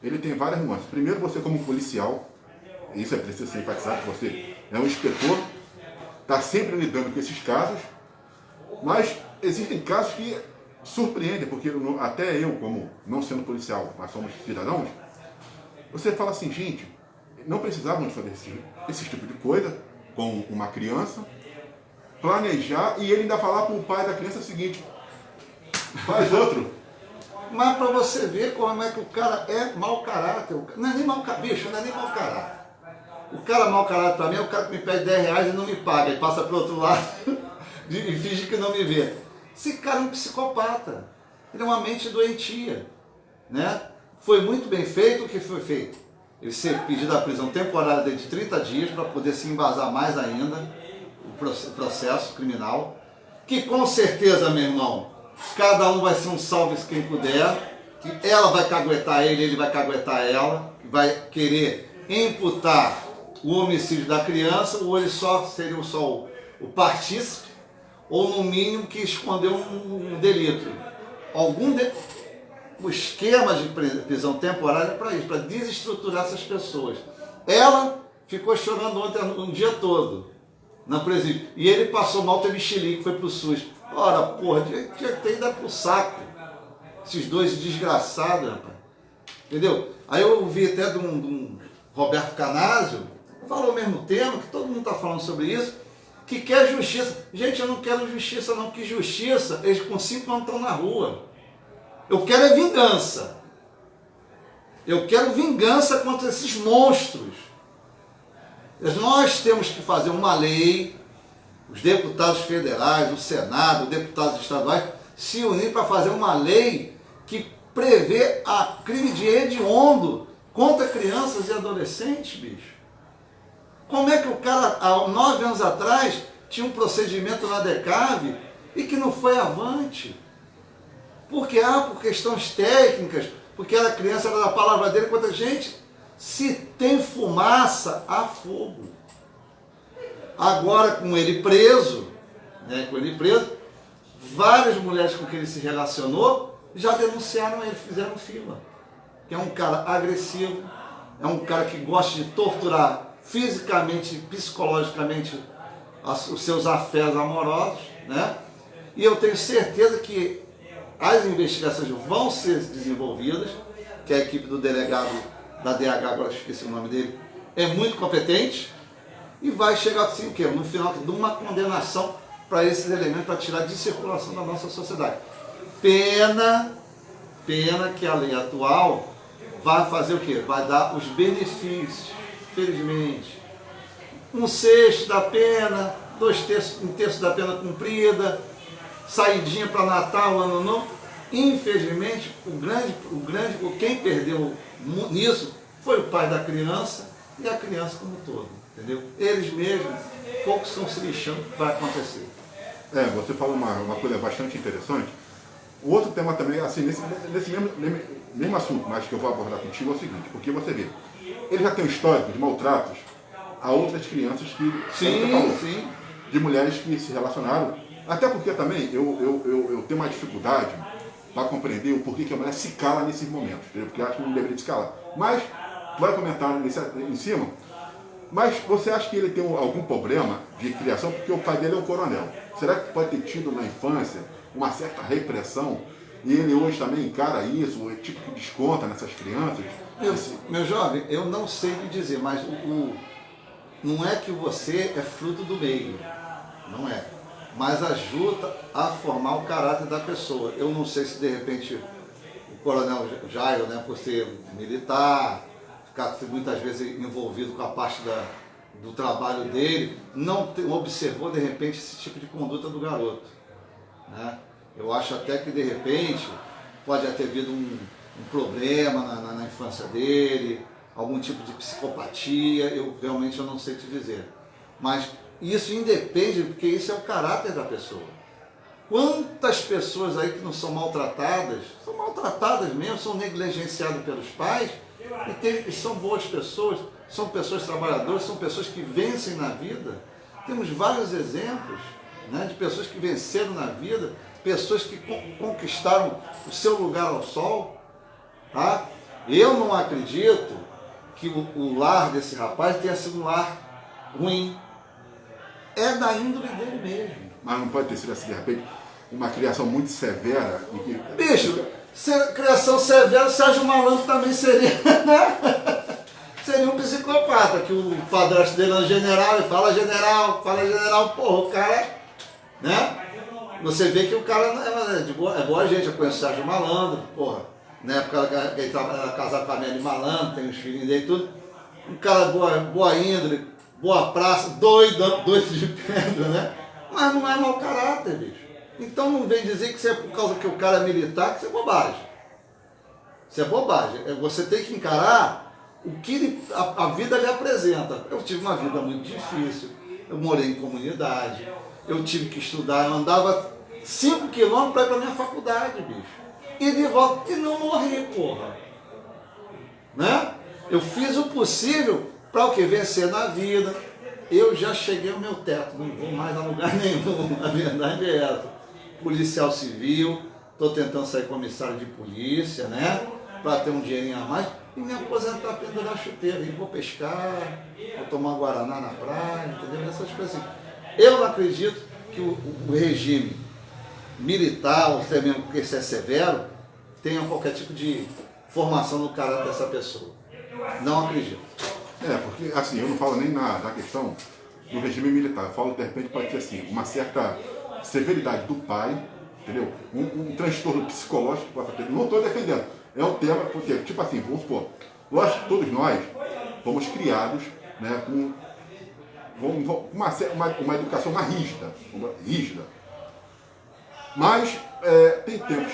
ele tem várias nuances. Primeiro, você como policial, isso é preciso ser enfatizado, você é um inspetor, está sempre lidando com esses casos, mas existem casos que surpreendem, porque até eu, como não sendo policial, mas somos cidadãos, você fala assim, gente, não precisávamos fazer esse tipo de coisa com uma criança, planejar e ele ainda falar para o pai da criança o seguinte, faz outro. Mas para você ver como é que o cara é mau caráter. Não é nem mau caráter, bicho, não é nem mau caráter. O cara mau caráter para mim é o cara que me pede 10 reais e não me paga, e passa para o outro lado e finge que não me vê. Esse cara é um psicopata. Ele é uma mente doentia. Né? Foi muito bem feito o que foi feito. Ele ser pedido a prisão temporária de 30 dias para poder se embasar mais ainda o processo criminal. Que com certeza, meu irmão, cada um vai ser um salve quem puder, que ela vai caguetar ele vai caguetar ela, que vai querer imputar o homicídio da criança, ou ele só seria só o partícipe, ou no mínimo que escondeu um delito. O esquema de prisão temporária é para isso, para desestruturar essas pessoas. Ela ficou chorando ontem um dia todo na presídio, e ele passou mal, teve xilique, foi pro SUS. Ora, porra, tinha que ter ido pro saco. Esses dois desgraçados, rapaz. Entendeu? Aí eu ouvi até de um Roberto Canásio, falou o mesmo tema, que todo mundo está falando sobre isso, que quer justiça. Gente, eu não quero justiça não, que justiça, eles com 5 anos estão na rua. Eu quero é vingança. Eu quero vingança contra esses monstros. Nós temos que fazer uma lei, os deputados federais, o Senado, os deputados estaduais, se unir para fazer uma lei que prevê a crime de hediondo contra crianças e adolescentes, bicho. Como é que o cara, há 9 anos atrás, tinha um procedimento na DECAV e que não foi avante? Porque, por questões técnicas, porque era criança, era da palavra dele, quanta gente, se tem fumaça, há fogo. Agora, com ele preso, várias mulheres com quem ele se relacionou já denunciaram ele, fizeram fila. Que é um cara agressivo, é um cara que gosta de torturar fisicamente e psicologicamente os seus afetos amorosos, né? E eu tenho certeza que as investigações vão ser desenvolvidas, que a equipe do delegado da DH, agora esqueci o nome dele, é muito competente, e vai chegar assim o quê? No final de uma condenação para esses elementos, para tirar de circulação da nossa sociedade. Pena que a lei atual vai fazer o quê? Vai dar os benefícios, felizmente. 1/6 da pena, 2/3, 1/3 da pena cumprida, saidinha para Natal, Ano Novo. Infelizmente, quem perdeu nisso foi o pai da criança e a criança como um todo, entendeu? Eles mesmos, poucos estão se lixando que vai acontecer. Você falou uma coisa bastante interessante. O outro tema também, assim, nesse mesmo assunto, mas que eu vou abordar contigo, é o seguinte, porque você vê, ele já tem um histórico de maltratos a outras crianças que, Sim. de mulheres que se relacionaram, até porque também eu tenho uma dificuldade para compreender o porquê que a mulher se cala nesses momentos, entendeu? Porque eu acho que não deveria se calar. Mas, vai comentar em cima, mas você acha que ele tem algum problema de criação, porque o pai dele é um coronel? Será que pode ter tido na infância uma certa repressão e ele hoje também encara isso, o tipo que desconta nessas crianças? Meu jovem, eu não sei lhe dizer, mas não é que você é fruto do meio, não é. Mas ajuda a formar o caráter da pessoa. Eu não sei se de repente o coronel Jairo, né, por ser militar, ficar muitas vezes envolvido com a parte do trabalho dele, não observou de repente esse tipo de conduta do garoto. Né? Eu acho até que de repente pode ter havido um problema na infância dele, algum tipo de psicopatia, eu não sei te dizer. Mas isso independe, porque isso é o caráter da pessoa. Quantas pessoas aí que não são maltratadas mesmo, são negligenciadas pelos pais, e são boas pessoas, são pessoas trabalhadoras, são pessoas que vencem na vida. Temos vários exemplos, né, de pessoas que venceram na vida, pessoas que conquistaram o seu lugar ao sol. Tá? Eu não acredito que o lar desse rapaz tenha sido um lar ruim. É da índole dele mesmo. Mas não pode ter sido assim, de repente, uma criação muito severa. E que... Bicho, criação severa, o Sérgio Malandro também seria, né? Seria um psicopata, que o padrasto dele é um general, ele fala general, porra, o cara, né? Você vê que o cara é boa gente, eu conheço o Sérgio Malandro, porra. Na época que ele trabalhava casado com a Amélie Malandro, tem os filhinhos dele e tudo. Um cara boa índole, boa praça, doido de pedra, né? Mas não é mau caráter, bicho. Então não vem dizer que isso é por causa que o cara é militar, que isso é bobagem. Isso é bobagem. Você tem que encarar o que a vida lhe apresenta. Eu tive uma vida muito difícil, eu morei em comunidade, eu tive que estudar, eu andava 5 quilômetros para ir para a minha faculdade, bicho. E de volta, e não morri, porra. Né? Eu fiz o possível para o que? Vencer na vida. Eu já cheguei ao meu teto, não vou mais a lugar nenhum, a verdade é essa. Policial civil, estou tentando sair comissário de polícia, né? Para ter um dinheirinho a mais e me aposentar pendurar chuteira. E vou pescar, vou tomar guaraná na praia, entendeu? Essas coisas assim. Eu não acredito que o regime militar, ou até mesmo porque isso é severo, tenha qualquer tipo de formação no caráter dessa pessoa. Não acredito. Porque assim, eu não falo nem na questão do regime militar, eu falo de repente pode ser assim, uma certa severidade do pai, entendeu? Um transtorno psicológico que possa ter. Não estou defendendo, é um tema, porque, tipo assim, vamos supor, todos nós fomos criados, né, com uma educação mais rígida. Mas tem tempos,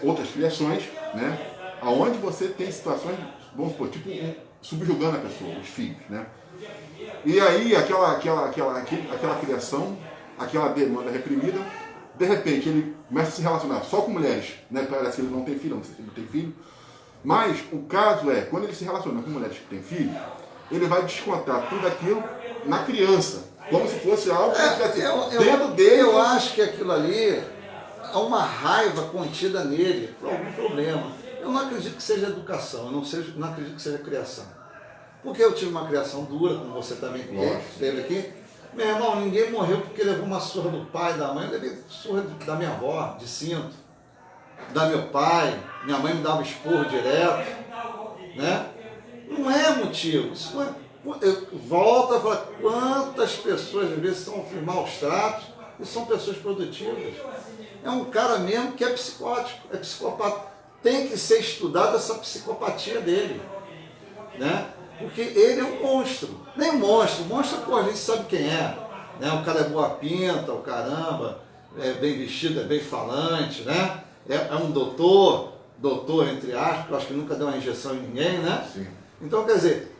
outras criações, né, onde você tem situações, vamos supor, tipo subjugando a pessoa, os filhos, né? E aí aquela criação, aquela demanda reprimida, de repente ele começa a se relacionar só com mulheres, né? Parece que ele não tem filho, não sei se ele tem filho, mas o caso é, quando ele se relaciona com mulheres que têm filho, ele vai descontar tudo aquilo na criança, como se fosse algo que dentro dele. Eu acho que aquilo ali é uma raiva contida nele por algum problema. Eu não acredito que seja educação, eu não acredito que seja criação. Porque eu tive uma criação dura, como você também teve aqui. Meu irmão, ninguém morreu porque levou uma surra do pai, da mãe. Eu levei surra da minha avó, de cinto, da meu pai. Minha mãe me dava esporro direto, né? Não é motivo. Isso não é. Eu volto a falar, quantas pessoas às vezes sofrem maus tratos e são pessoas produtivas. É um cara mesmo que é psicótico, é psicopata. Tem que ser estudada essa psicopatia dele, né? Porque ele é um monstro. Nem um monstro, pô, a gente sabe quem é, né? O cara é boa pinta, o caramba, é bem vestido, é bem falante, né? É um doutor entre aspas, eu acho que nunca deu uma injeção em ninguém, né? Sim. Então, quer dizer,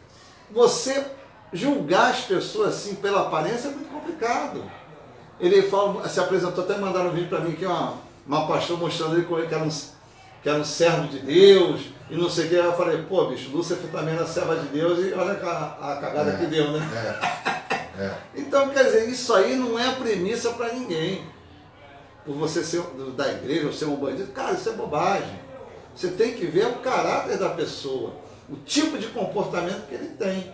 você julgar as pessoas assim pela aparência é muito complicado. Ele se apresentou, até mandaram um vídeo para mim aqui, uma pastor mostrando ele que era um servo de Deus e não sei o que. Eu falei, pô, bicho, Lúcifer também era serva de Deus e olha a cagada que deu, né? Então, quer dizer, isso aí não é premissa para ninguém. Por você ser da igreja ou ser um bandido, cara, isso é bobagem. Você tem que ver o caráter da pessoa, o tipo de comportamento que ele tem,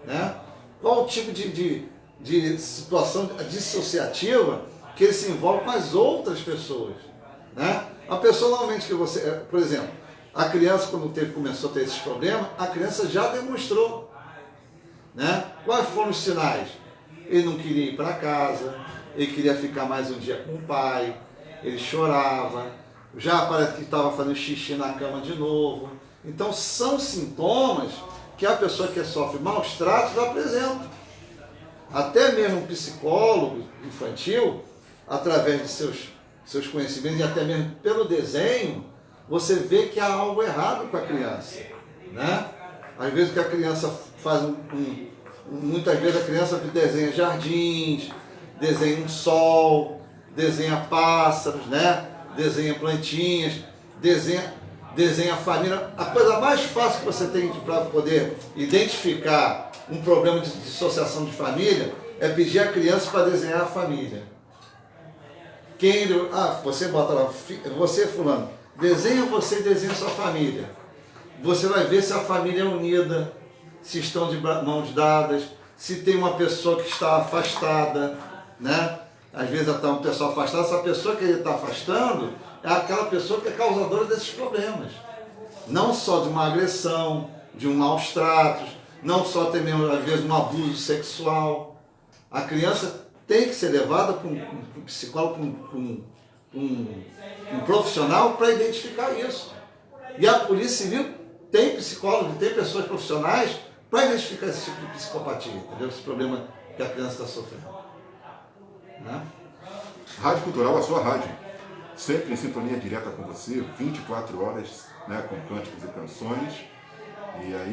né? Qual o tipo de situação dissociativa que ele se envolve com as outras pessoas, né? A pessoa normalmente que você, por exemplo, a criança quando começou a ter esses problemas, a criança já demonstrou, né? Quais foram os sinais? Ele não queria ir para casa, ele queria ficar mais um dia com o pai, ele chorava, já parece que estava fazendo xixi na cama de novo. Então são sintomas que a pessoa que sofre maus tratos apresenta. Até mesmo um psicólogo infantil, através de seus conhecimentos e até mesmo pelo desenho, você vê que há algo errado com a criança, né? Às vezes que a criança faz muitas vezes a criança desenha jardins, desenha um sol, desenha pássaros, né? Desenha plantinhas, desenha família. A coisa mais fácil que você tem para poder identificar um problema de dissociação de família é pedir a criança para desenhar a família. Você bota lá, você fulano, desenha você e desenha sua família. Você vai ver se a família é unida, se estão de mãos dadas, se tem uma pessoa que está afastada, né? Às vezes até uma pessoa afastada, essa pessoa que ele está afastando é aquela pessoa que é causadora desses problemas. Não só de uma agressão, de um maus tratos, não só também, às vezes, um abuso sexual. A criança tem que ser levada para um psicólogo, para um profissional para identificar isso. E a Polícia Civil tem psicólogos, tem pessoas profissionais para identificar esse tipo de psicopatia, entendeu? Esse problema que a criança está sofrendo. Né? Rádio Cultural, a sua rádio. Sempre em sintonia direta com você, 24 horas, né, com cânticos e canções. E aí